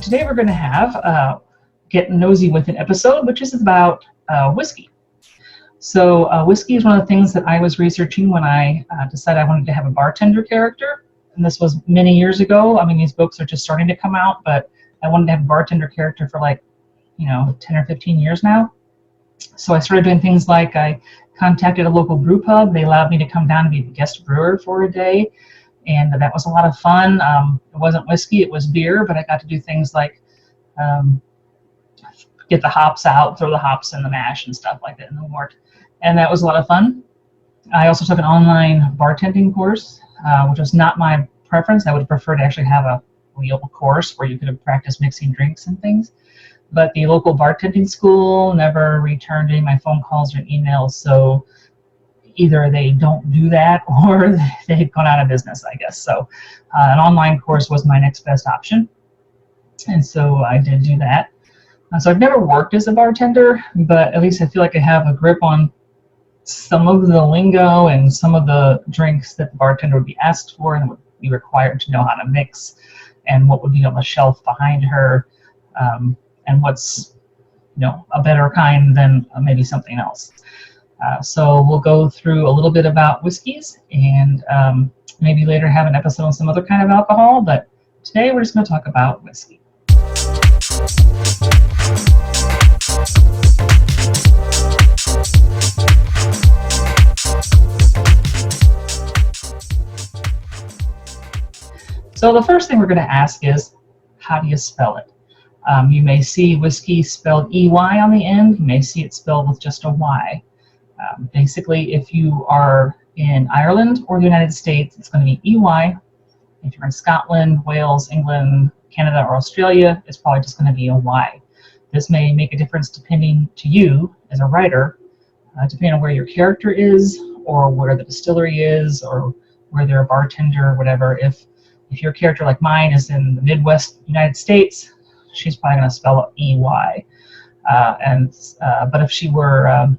today we're going to have Get Nosy with an episode, which is about whiskey. So whiskey is one of the things that I was researching when I decided I wanted to have a bartender character. And this was many years ago. I mean, these books are just starting to come out, but I wanted to have a bartender character for 10 or 15 years now. So I started doing things like I contacted a local brew pub. They allowed me to come down and be the guest brewer for a day. And that was a lot of fun. It wasn't whiskey, it was beer, but I got to do things like get the hops out, throw the hops in the mash and stuff like that in the wort. And that was a lot of fun. I also took an online bartending course, which was not my preference. I would have preferred to actually have a real course where you could have practiced mixing drinks and things. But the local bartending school never returned any of my phone calls or emails, so either they don't do that or they've gone out of business, I guess. So an online course was my next best option, and so I did do that. So I've never worked as a bartender, but at least I feel like I have a grip on some of the lingo and some of the drinks that the bartender would be asked for and would be required to know how to mix, and what would be on the shelf behind her, and what's a better kind than maybe something else. So we'll go through a little bit about whiskeys, and maybe later have an episode on some other kind of alcohol, but today we're just going to talk about whiskey. So the first thing we're going to ask is, how do you spell it? You may see whiskey spelled EY on the end. You may see it spelled with just a Y. Basically, if you are in Ireland or the United States, it's going to be EY. If you're in Scotland, Wales, England, Canada, or Australia, it's probably just going to be a Y. This may make a difference depending to you as a writer, depending on where your character is, or where the distillery is, or where they're a bartender, or whatever. If your character, like mine, is in the Midwest United States, she's probably going to spell it EY. But if she were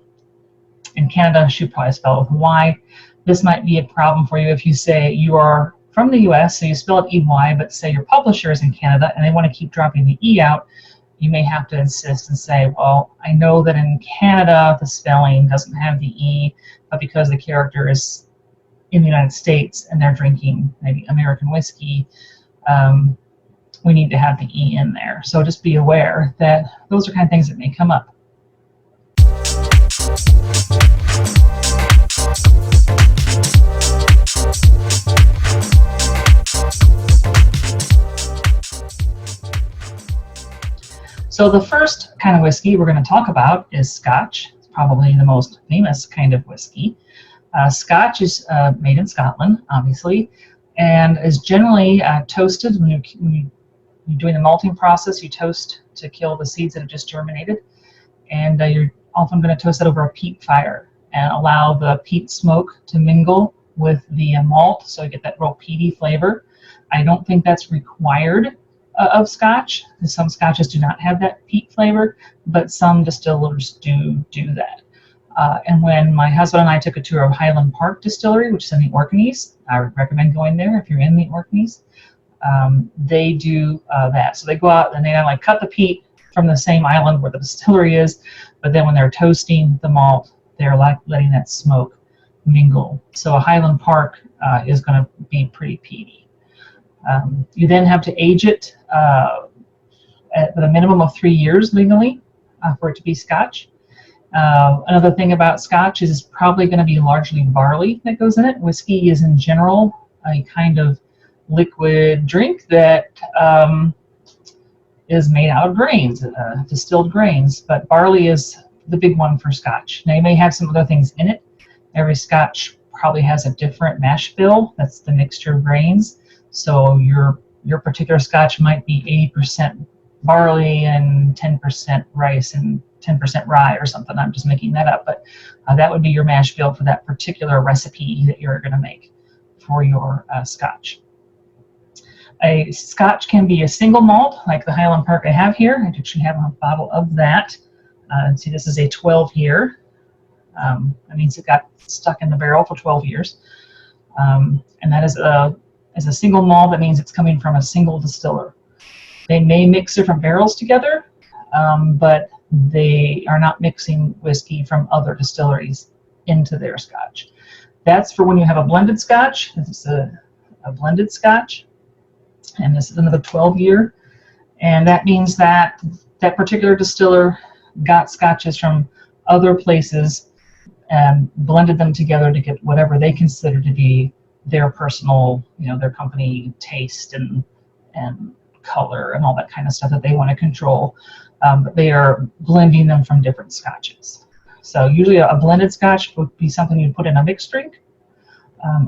in Canada, she'd probably spell it with Y. This might be a problem for you if you say you are from the US, so you spell it EY, but say your publisher is in Canada and they want to keep dropping the E out. You may have to insist and say, well, I know that in Canada the spelling doesn't have the E, but because the character is in the United States and they're drinking maybe American whiskey, we need to have the E in there. So just be aware that those are kind of things that may come up. So the first kind of whiskey we're going to talk about is Scotch. It's probably the most famous kind of whiskey. Scotch is made in Scotland, obviously, and is generally toasted. When you're doing the malting process, you toast to kill the seeds that have just germinated, and you're often going to toast that over a peat fire and allow the peat smoke to mingle with the malt, so you get that real peaty flavor. I don't think that's required of Scotch. Some Scotches do not have that peat flavor, but some distillers do that. And when my husband and I took a tour of Highland Park Distillery, which is in the Orkneys, I would recommend going there if you're in the Orkneys. They do that. So they go out and they cut the peat from the same island where the distillery is, but then when they're toasting the malt, they're letting that smoke mingle. So a Highland Park is going to be pretty peaty. You then have to age it at a minimum of 3 years legally for it to be Scotch. Another thing about Scotch is it's probably going to be largely barley that goes in it. Whiskey is in general a kind of liquid drink that is made out of grains, distilled grains, but barley is the big one for Scotch. Now you may have some other things in it. Every Scotch probably has a different mash bill. That's the mixture of grains. So your particular Scotch might be 80% barley and 10% rice and 10% rye or something. I'm just making that up, but that would be your mash bill for that particular recipe that you're going to make for your Scotch. A Scotch can be a single malt, like the Highland Park I have here. I actually have a bottle of that. See, this is a 12 year. That means it got stuck in the barrel for 12 years. And that is a single malt. That means it's coming from a single distiller. They may mix different barrels together, but they are not mixing whiskey from other distilleries into their Scotch. That's for when you have a blended Scotch. This is a blended Scotch, and this is another 12-year. And that means that that particular distiller got Scotches from other places and blended them together to get whatever they consider to be their personal, their company taste and color and all that kind of stuff that they want to control. But they are blending them from different Scotches. So usually a blended Scotch would be something you'd put in a mixed drink.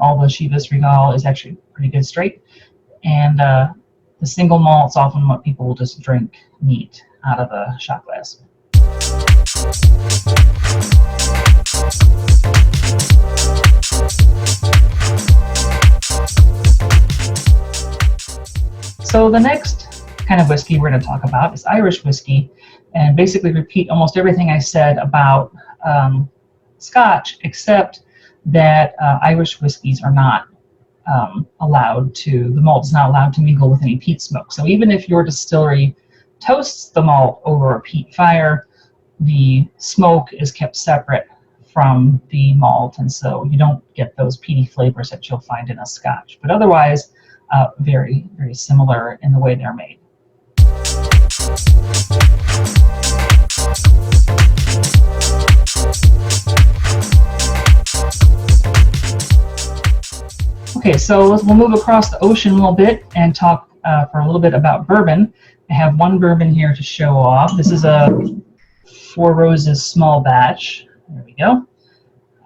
Although Chivas Regal is actually pretty good straight. And the single malt's often what people will just drink neat out of a shot glass. So the next kind of whiskey we're going to talk about is Irish whiskey, and basically repeat almost everything I said about Scotch, except that Irish whiskeys are not allowed to, the malt is not allowed to mingle with any peat smoke. So even if your distillery toasts the malt over a peat fire, the smoke is kept separate from the malt, and so you don't get those peaty flavors that you'll find in a Scotch. But otherwise, very, very similar in the way they're made. Okay, so we'll move across the ocean a little bit and talk for a little bit about bourbon. I have one bourbon here to show off. This is a Four Roses small batch. There we go.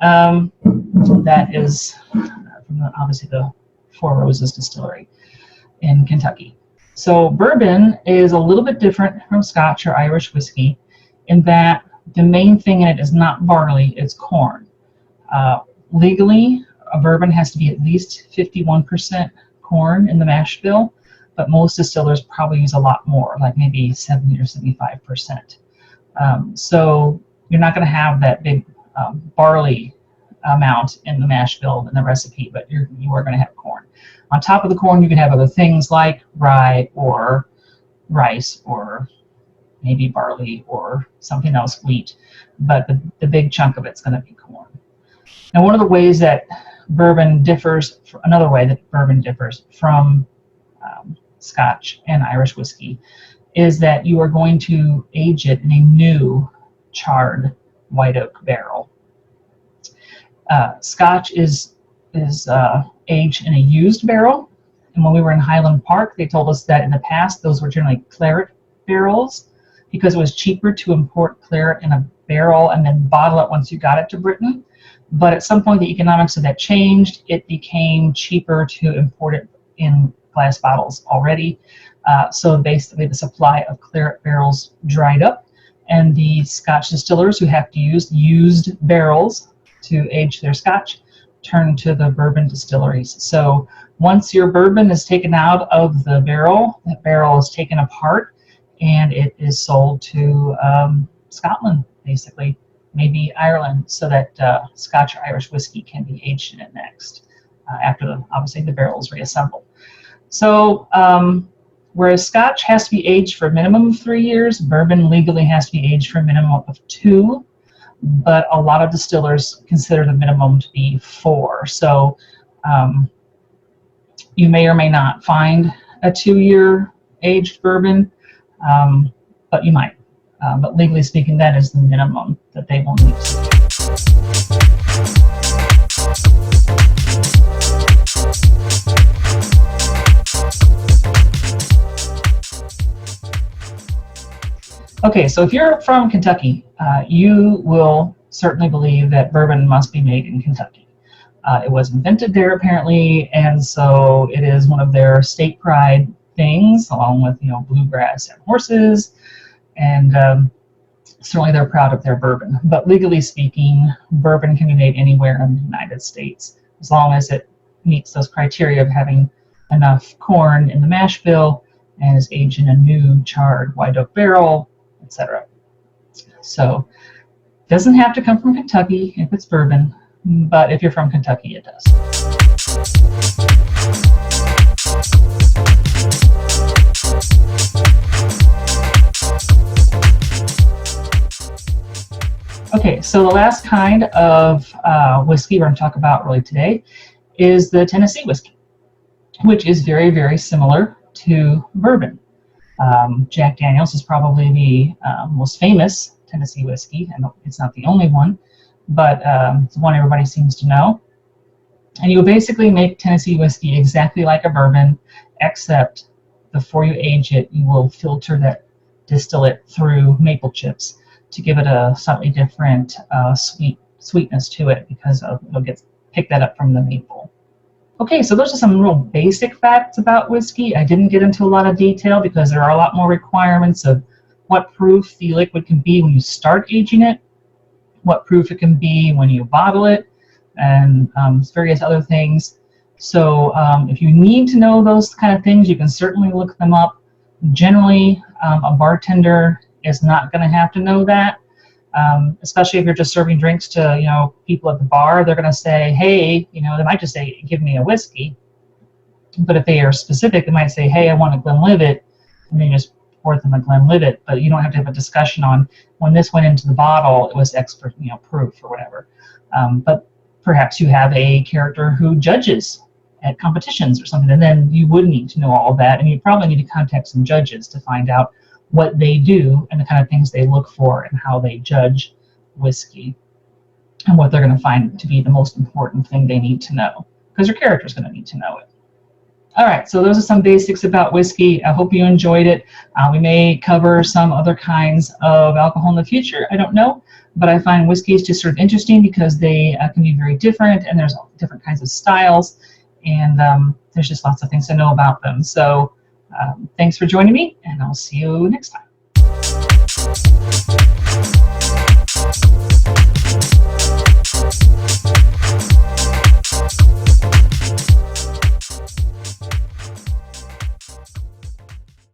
That is from obviously the Four Roses distillery in Kentucky. So bourbon is a little bit different from Scotch or Irish whiskey in that the main thing in it is not barley, it's corn. Legally, a bourbon has to be at least 51% corn in the mash bill, but most distillers probably use a lot more, like maybe 70 or 75%. So you're not going to have that big barley amount in the mash bill in the recipe, but you are going to have corn. On top of the corn, you can have other things like rye or rice or maybe barley or something else, wheat, but the big chunk of it's going to be corn. Now, one of the ways that bourbon differs, another way that bourbon differs from Scotch and Irish whiskey is that you are going to age it in a new charred white oak barrel. Scotch is aged in a used barrel, and when we were in Highland Park, they told us that in the past those were generally claret barrels because it was cheaper to import claret in a barrel and then bottle it once you got it to Britain. But at some point the economics of that changed. It became cheaper to import it in glass bottles already. So basically the supply of claret barrels dried up, and the Scotch distillers who have to use used barrels to age their Scotch turn to the bourbon distilleries. So once your bourbon is taken out of the barrel, that barrel is taken apart and it is sold to Scotland, basically, maybe Ireland, so that Scotch or Irish whiskey can be aged in it next, after obviously the barrel is reassembled. So whereas Scotch has to be aged for a minimum of 3 years, bourbon legally has to be aged for a minimum of 2, but a lot of distillers consider the minimum to be 4. So you may or may not find a 2-year aged bourbon, but you might. But legally speaking, that is the minimum that they will need to do. Okay, so if you're from Kentucky, you will certainly believe that bourbon must be made in Kentucky. It was invented there apparently, and so it is one of their state pride things, along with bluegrass and horses, and certainly they're proud of their bourbon. But legally speaking, bourbon can be made anywhere in the United States as long as it meets those criteria of having enough corn in the mash bill and is aged in a new charred white oak barrel, etc. So it doesn't have to come from Kentucky if it's bourbon, but if you're from Kentucky, it does. Okay, so the last kind of whiskey we're going to talk about really today is the Tennessee whiskey, which is very, very similar to bourbon. Jack Daniel's is probably the most famous Tennessee whiskey, and it's not the only one, but it's one everybody seems to know. And you basically make Tennessee whiskey exactly like a bourbon, except before you age it, you will filter that distillate through maple chips to give it a slightly different sweetness to it, because it'll pick that up from the maple. Okay, so those are some real basic facts about whiskey. I didn't get into a lot of detail because there are a lot more requirements of what proof the liquid can be when you start aging it, what proof it can be when you bottle it, and various other things. So if you need to know those kind of things, you can certainly look them up. Generally, a bartender is not going to have to know that, especially if you're just serving drinks to people at the bar. They're going to say, hey, they might just say, give me a whiskey. But if they are specific, they might say, hey, I want a Glenlivet, and then you just pour them a Glenlivet. But you don't have to have a discussion on when this went into the bottle, it was X proof or whatever. But perhaps you have a character who judges at competitions or something, and then you would need to know all of that, and you probably need to contact some judges to find out what they do and the kind of things they look for and how they judge whiskey and what they're going to find to be the most important thing they need to know, because your character is going to need to know it. All right, so those are some basics about whiskey. I hope you enjoyed it. We may cover some other kinds of alcohol in the future. I don't know, but I find whiskeys just sort of interesting because they can be very different, and there's different kinds of styles, and there's just lots of things to know about them. So thanks for joining me, and I'll see you next time.